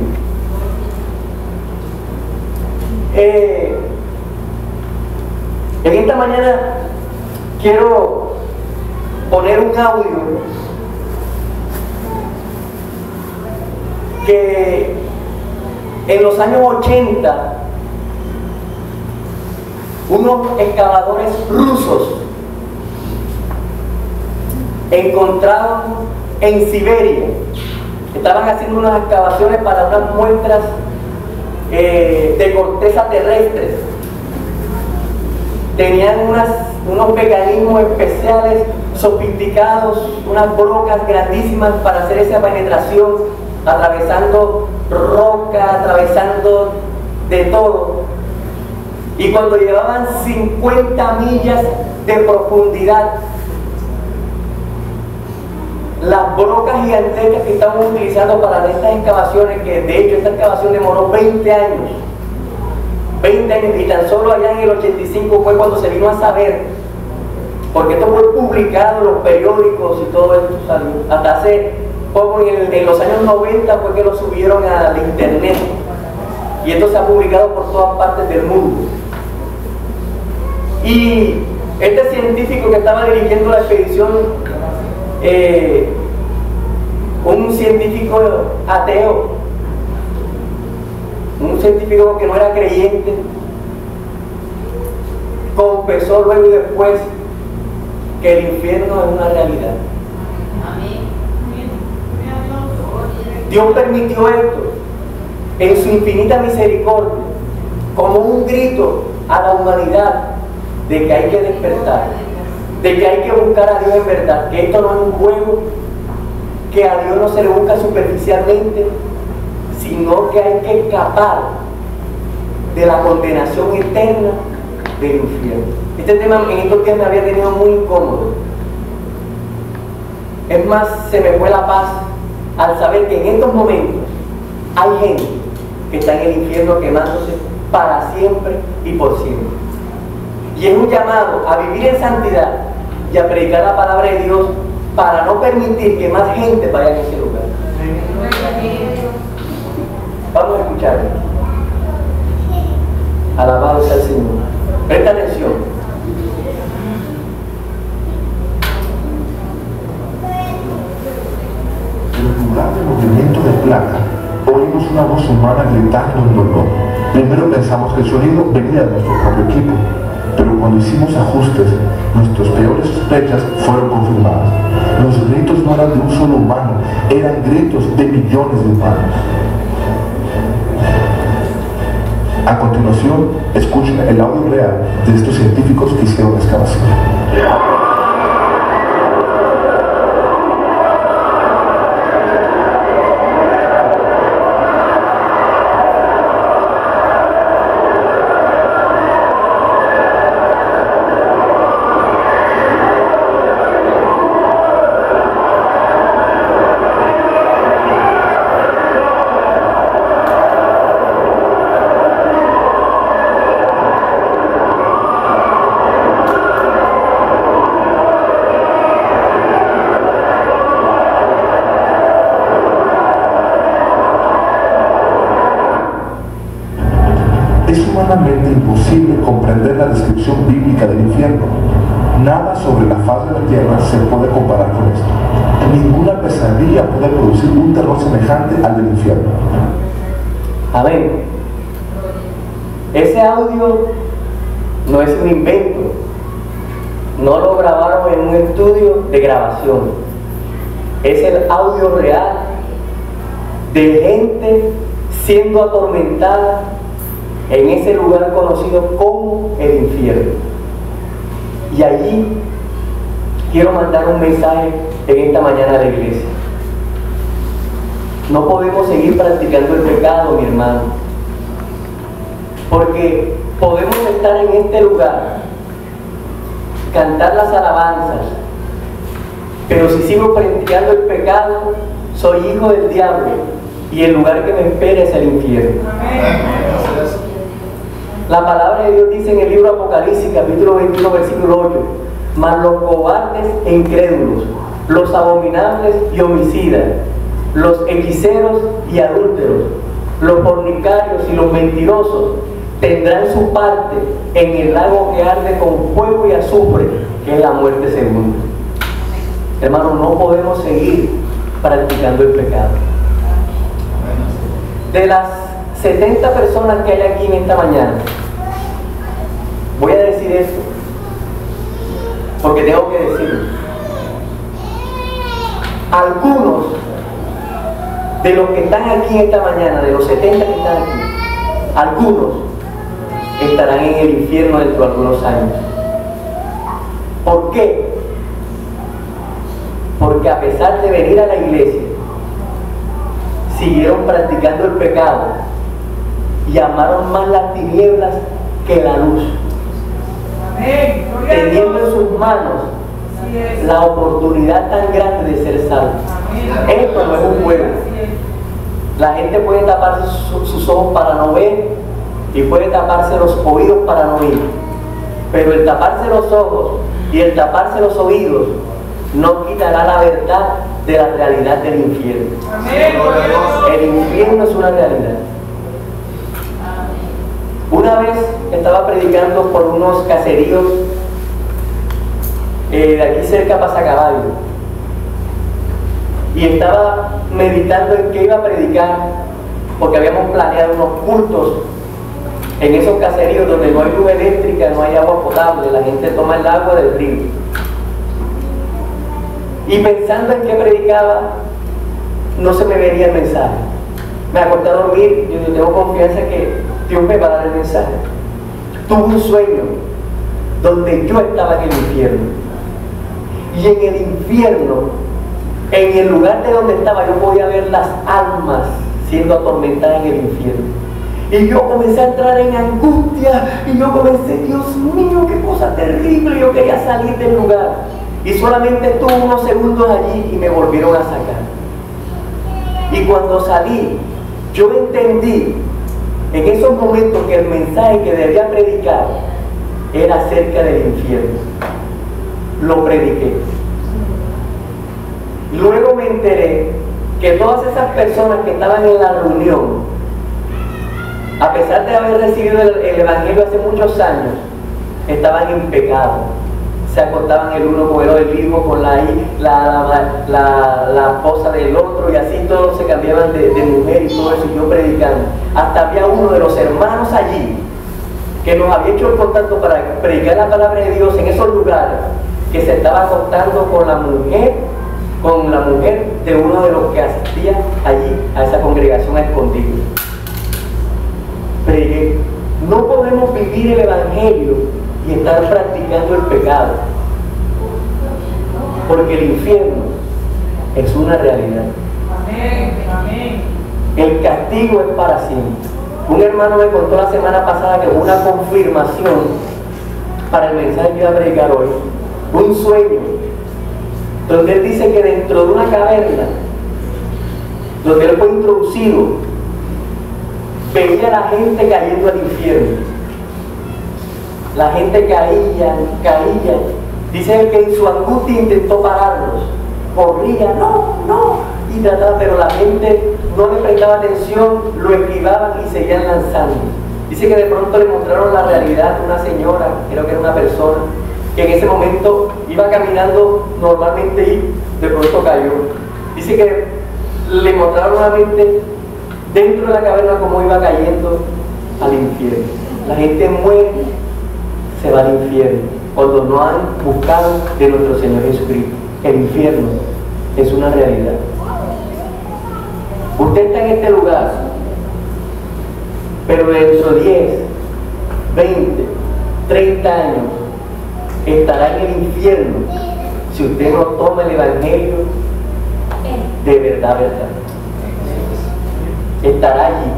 En esta mañana quiero poner un audio que en los años 80 unos excavadores rusos encontraron en Siberia estaban haciendo unas excavaciones para unas muestras de corteza terrestre. Tenían unos mecanismos especiales, sofisticados, unas brocas grandísimas para hacer esa penetración, atravesando roca, atravesando de todo. Y cuando llevaban 50 millas de profundidad, las brocas gigantescas que estaban utilizando para estas excavaciones, que de hecho esta excavación demoró 20 años, y tan solo allá en el 85 fue cuando se vino a saber, porque esto fue publicado en los periódicos y todo esto salió. Hasta hace poco, en los años 90 fue que lo subieron al internet, y esto se ha publicado por todas partes del mundo. Y este científico que estaba dirigiendo la expedición, un científico ateo, un científico que no era creyente, confesó luego y después que el infierno es una realidad. Dios permitió esto en su infinita misericordia como un grito a la humanidad de que hay que despertar, de que hay que buscar a Dios en verdad, que esto no es un juego, que a Dios no se le busca superficialmente, sino que hay que escapar de la condenación eterna del infierno. Este tema en estos días me había tenido muy incómodo. Es más, se me fue la paz al saber que en estos momentos hay gente que está en el infierno quemándose para siempre y por siempre. Y es un llamado a vivir en santidad y a predicar la palabra de Dios para no permitir que más gente vaya a ese lugar. Vamos a escuchar. Alabado sea el Señor. Presta atención. En lugar del movimiento de placa, oímos una voz humana gritando en dolor. Primero pensamos que el sonido venía de nuestro propio equipo, pero cuando hicimos ajustes, nuestras peores sospechas fueron confirmadas. Los gritos no eran de un solo humano, eran gritos de millones de humanos. A continuación, escuchen el audio real de estos científicos que hicieron la excavación. Es humanamente imposible comprender la descripción bíblica del infierno. Nada sobre la faz de la tierra se puede comparar con esto. Ninguna pesadilla puede producir un terror semejante al del infierno. Amén. Ese audio no es un invento. No lo grabaron en un estudio de grabación. Es el audio real de gente siendo atormentada en ese lugar conocido como el infierno. Y allí quiero mandar un mensaje en esta mañana a la iglesia. No podemos seguir practicando el pecado, mi hermano, porque podemos estar en este lugar, cantar las alabanzas, pero si sigo practicando el pecado, soy hijo del diablo y el lugar que me espera es el infierno. Amén. La palabra de Dios dice en el libro Apocalipsis, capítulo 21, versículo 8: mas los cobardes e incrédulos, los abominables y homicidas, los hechiceros y adúlteros, los fornicarios y los mentirosos tendrán su parte en el lago que arde con fuego y azufre, que es la muerte segunda. Hermanos, no podemos seguir practicando el pecado. De las 70 personas que hay aquí en esta mañana, voy a decir esto porque tengo que decirlo. Algunos de los que están aquí esta mañana, de los 70 que están aquí, algunos estarán en el infierno dentro de algunos años. ¿Por qué? Porque a pesar de venir a la iglesia, siguieron practicando el pecado y amaron más las tinieblas que la luz, teniendo en sus manos la oportunidad tan grande de ser salvos. Esto no es un juego. La gente puede taparse sus ojos para no ver y puede taparse los oídos para no oír, pero el taparse los ojos y el taparse los oídos no quitará la verdad de la realidad del infierno. El infierno es una realidad. Una vez estaba predicando por unos caseríos de aquí cerca de Pasacaballo, y estaba meditando en qué iba a predicar, porque habíamos planeado unos cultos en esos caseríos donde no hay luz eléctrica, no hay agua potable, la gente toma el agua del río. Y pensando en qué predicaba, no se me venía el mensaje. Me acosté a dormir, yo tengo confianza que Dios me va a dar el mensaje. Tuve un sueño donde yo estaba en el infierno. Y en el infierno, en el lugar de donde estaba, yo podía ver las almas siendo atormentadas en el infierno. Y yo comencé a entrar en angustia, y yo comencé, Dios mío, qué cosa terrible, yo quería salir del lugar. Y solamente estuve unos segundos allí y me volvieron a sacar. Y cuando salí, yo entendí en esos momentos que el mensaje que debía predicar era acerca del infierno. Lo prediqué. Luego me enteré que todas esas personas que estaban en la reunión, a pesar de haber recibido el Evangelio hace muchos años, estaban en pecado. Se acostaban el uno con el hijo, con la esposa del otro, y así todos se cambiaban de mujer y todo eso, y yo predicando. Hasta había uno de los hermanos allí que nos había hecho el contacto para predicar la palabra de Dios en esos lugares, que se estaba acostando con la mujer de uno de los que asistía allí a esa congregación a escondido. Prediqué. No podemos vivir el Evangelio y estar practicando el pecado, porque el infierno es una realidad. El castigo es para siempre. Un hermano me contó la semana pasada que hubo una confirmación para el mensaje que iba a predicar hoy, un sueño donde él dice que dentro de una caverna donde él fue introducido, veía a la gente cayendo al infierno. La gente caía. Dice él que en su angustia intentó pararlos. Corría, no, y trataba, pero la gente no le prestaba atención, lo esquivaban y seguían lanzando. Dice que de pronto le mostraron la realidad de una señora, creo que era una persona, que en ese momento iba caminando normalmente y de pronto cayó. Dice que le mostraron nuevamente dentro de la caverna cómo iba cayendo al infierno. La gente muere, se va al infierno cuando no han buscado de nuestro Señor Jesucristo. El infierno es una realidad. Usted está en este lugar, pero dentro de 10, 20, 30 años estará en el infierno si usted no toma el Evangelio de verdad. Estará allí.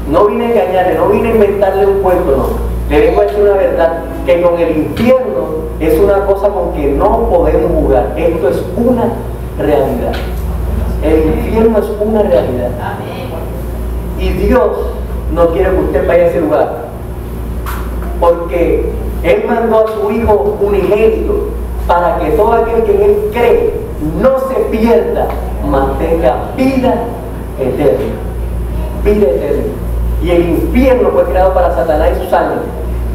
No vine a engañarle, no vine a inventarle un cuento, no. Le vengo a decir una verdad, que con el infierno es una cosa con que no podemos jugar. Esto es una realidad. El infierno es una realidad. Y Dios no quiere que usted vaya a ese lugar, porque Él mandó a su Hijo unigénito para que todo aquel que en Él cree no se pierda, mas tenga vida eterna. Vida eterna. Y el infierno fue creado para Satanás y sus ángeles.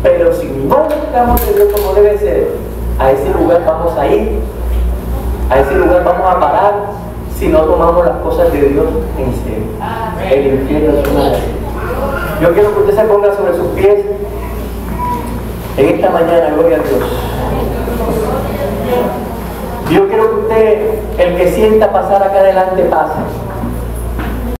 Pero si no buscamos de Dios como debe ser, a ese lugar vamos a ir, a ese lugar vamos a parar, si no tomamos las cosas de Dios en serio. El infierno es una realidad. Yo quiero que usted se ponga sobre sus pies en esta mañana, gloria a Dios. Yo quiero que usted, el que sienta pasar acá adelante, pase.